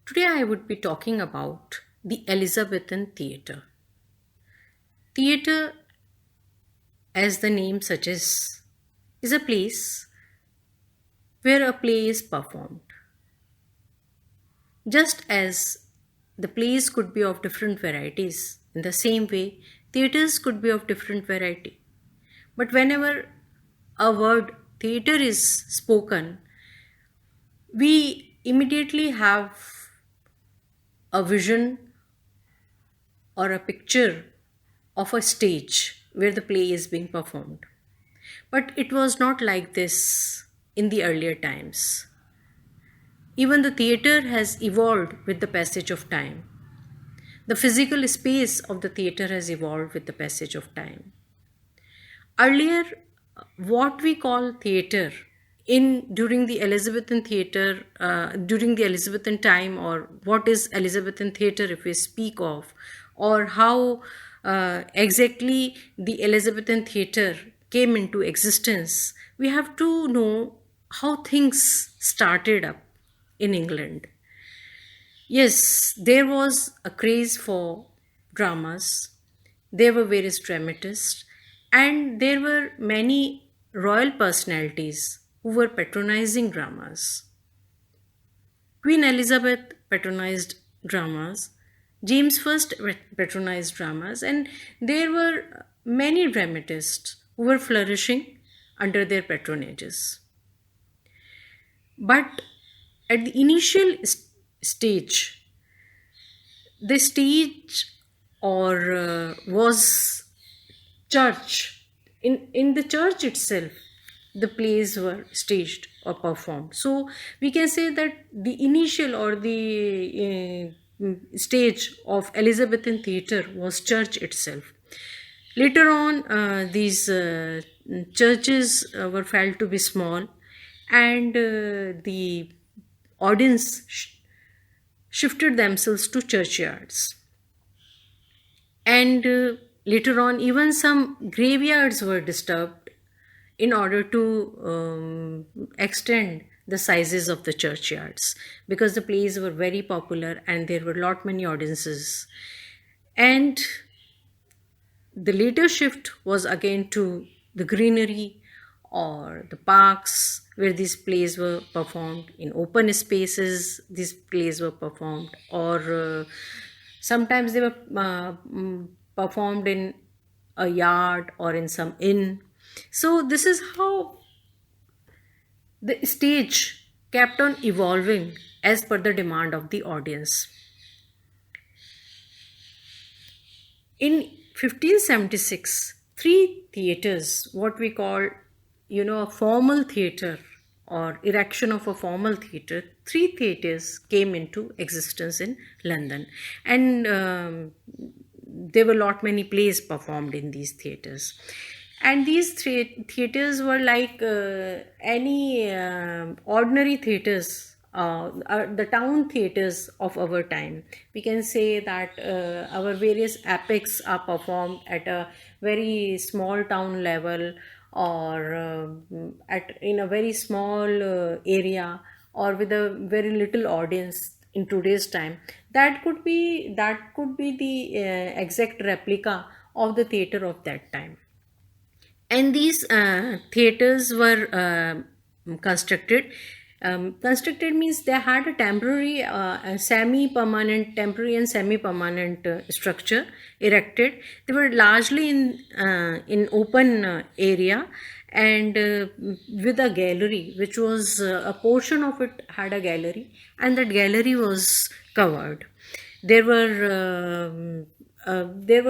Today I would be talking about the Elizabethan Theatre. Theatre, as the name suggests, is a place where a play is performed. Just as the plays could be of different varieties, in the same way, theatres could be of different variety. But whenever a word theatre is spoken, we immediately have a vision or a picture of a stage where the play is being performed. But it was not like this in the earlier times. Even the theatre has evolved with the passage of time. The physical space of the theatre has evolved with the passage of time. Earlier, what we call theatre in during the Elizabethan theatre, during the Elizabethan time, or what is Elizabethan theatre if we speak of, or how exactly the Elizabethan theatre came into existence, we have to know how things started up in England. Yes, there was a craze for dramas. There were various dramatists, and there were many royal personalities who were patronizing dramas. Queen Elizabeth patronized dramas, James I patronized dramas, and there were many dramatists who were flourishing under their patronages. But at the initial stage, the stage or was church. In the church itself, the plays were staged or performed. So we can say that the initial or the stage of Elizabethan theatre was church itself. Later on, these churches were felt to be small, and the audience shifted themselves to churchyards. And later on, even some graveyards were disturbed in order to extend the sizes of the churchyards, because the plays were very popular and there were lot many audiences. And the later shift was again to the greenery or the parks where these plays were performed. In open spaces these plays were performed, or sometimes they were performed in a yard or in some inn. So this is how the stage kept on evolving as per the demand of the audience. In 1576, three theatres, what we call, a formal theatre or erection of a formal theatre, three theatres came into existence in London. And there were lot many plays performed in these theatres. And these three theatres were like any ordinary theatres, the town theatres of our time. We can say that our various epics are performed at a very small town level, or at in a very small area, or with a very little audience in today's time. That could be the exact replica of the theater of that time. And these theaters were constructed. Constructed means they had a temporary, semi-permanent, temporary and semi-permanent structure erected. They were largely in open area, and with a gallery, which was a portion of it had a gallery, and that gallery was covered. There were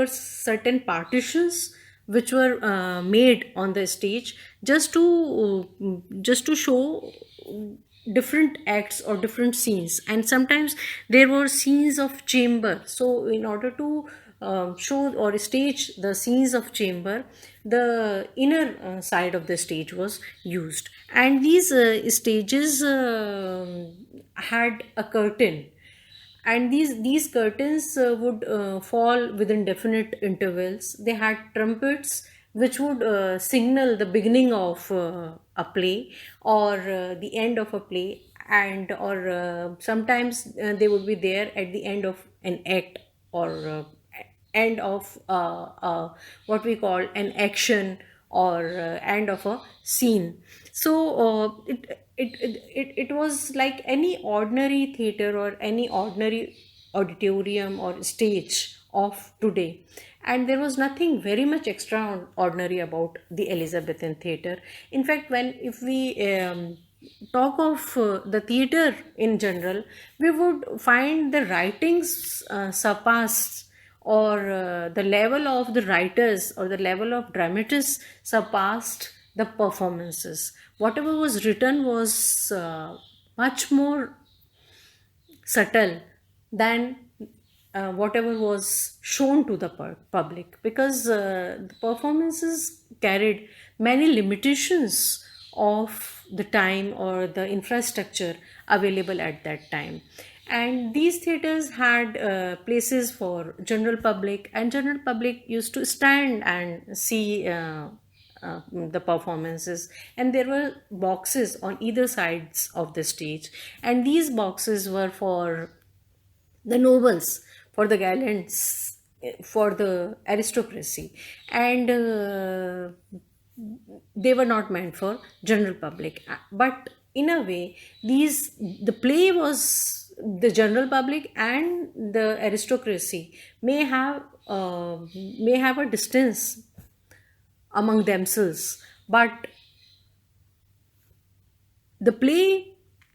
certain partitions which were made on the stage just to show different acts or different scenes. And sometimes there were scenes of chamber, so in order to show or stage the scenes of chamber, the inner side of the stage was used. And these stages had a curtain, and these curtains would fall within definite intervals. They had trumpets which would signal the beginning of a play or the end of a play. and or sometimes they would be there at the end of an act, or end of what we call an action, or end of a scene. So it was like any ordinary theater or any ordinary auditorium or stage of today, and there was nothing very much extraordinary about the Elizabethan theater. In fact, when if we talk of the theater in general, we would find the writings surpassed, or the level of the writers or the level of dramatists surpassed the performances. Whatever was written was much more subtle than whatever was shown to the public, because the performances carried many limitations of the time or the infrastructure available at that time. And these theaters had places for general public, and general public used to stand and see the performances, and there were boxes on either sides of the stage, and these boxes were for the nobles, for the gallants, for the aristocracy, and they were not meant for general public. But in a way, these the play was the general public, and the aristocracy may have a distance among themselves, but the play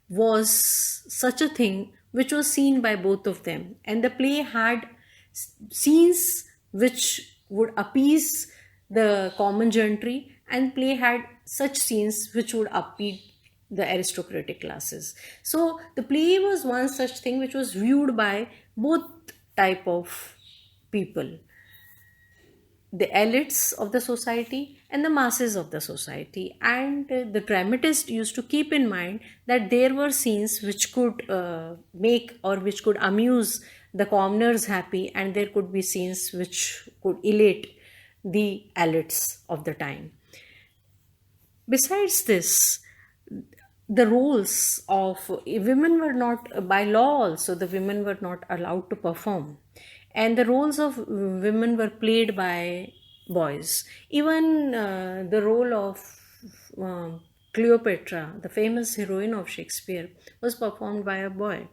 was such a thing which was seen by both of them, and the play had scenes which would appease the common gentry, and play had such scenes which would appease the aristocratic classes. So the play was one such thing which was viewed by both type of people, the elites of the society and the masses of the society. And the dramatist used to keep in mind that there were scenes which could make or which could amuse the commoners happy, and there could be scenes which could elate the elites of the time. Besides this, the roles of women were not, by law also, the women were not allowed to perform, and the roles of women were played by boys. Even the role of Cleopatra, the famous heroine of Shakespeare, was performed by a boy.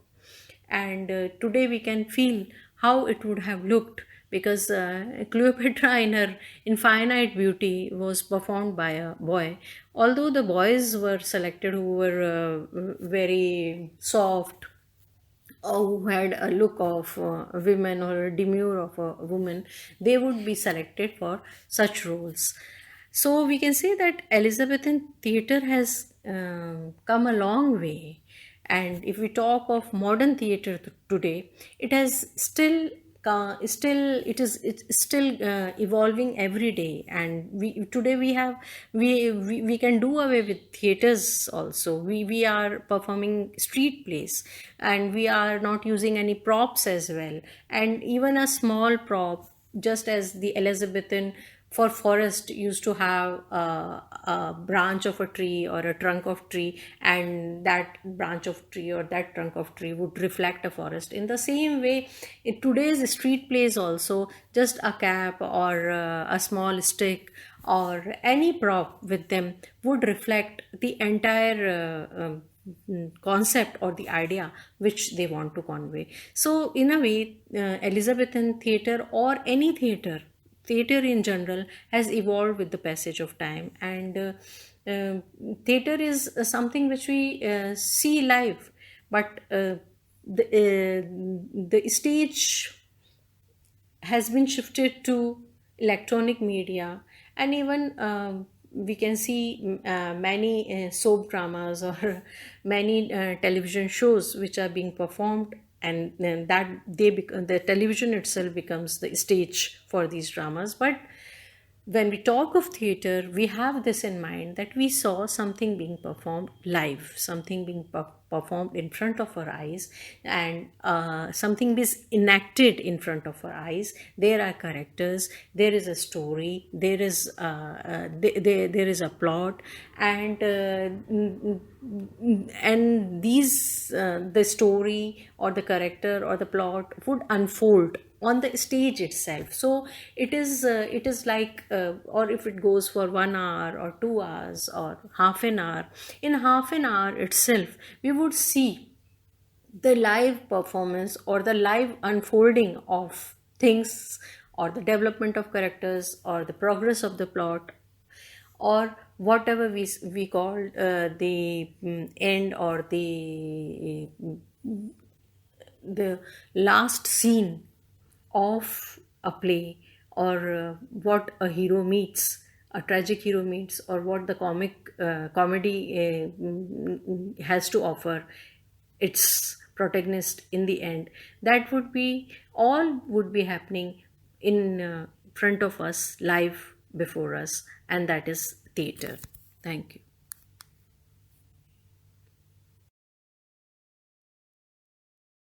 And today we can feel how it would have looked, because Cleopatra in her infinite beauty was performed by a boy. Although the boys were selected who were very soft, or who had a look of a women or a demure of a woman, they would be selected for such roles. So we can say that Elizabethan theatre has come a long way. And if we talk of modern theatre today, it has it's still evolving every day. And we today we have we can do away with theaters also. We are performing street plays, and we are not using any props as well. And even a small prop, just as the Elizabethan for forest used to have a branch of a tree or a trunk of tree, and that branch of tree or that trunk of tree would reflect a forest. In the same way, in today's street plays also, just a cap or a small stick or any prop with them would reflect the entire concept or the idea which they want to convey. So in a way, Elizabethan theatre or any theatre in general has evolved with the passage of time. And theatre is something which we see live, but the stage has been shifted to electronic media. And even we can see many soap dramas or many television shows which are being performed, and then that the television itself becomes the stage for these dramas. But when we talk of theater, we have this in mind, that we saw something being performed live, something being performed in front of our eyes, and something is enacted in front of our eyes. There are characters, there is a story, there is a plot, and these the story or the character or the plot would unfold on the stage itself. So it is like, or if it goes for 1 hour or 2 hours or half an hour, in half an hour itself we would see the live performance or the live unfolding of things, or the development of characters, or the progress of the plot, or whatever we call the end, or the last scene of a play, or what a hero meets, a tragic hero meets, or what the comedy has to offer its protagonist in the end. That would be all would be happening in front of us, live before us, and that is theater. Thank you.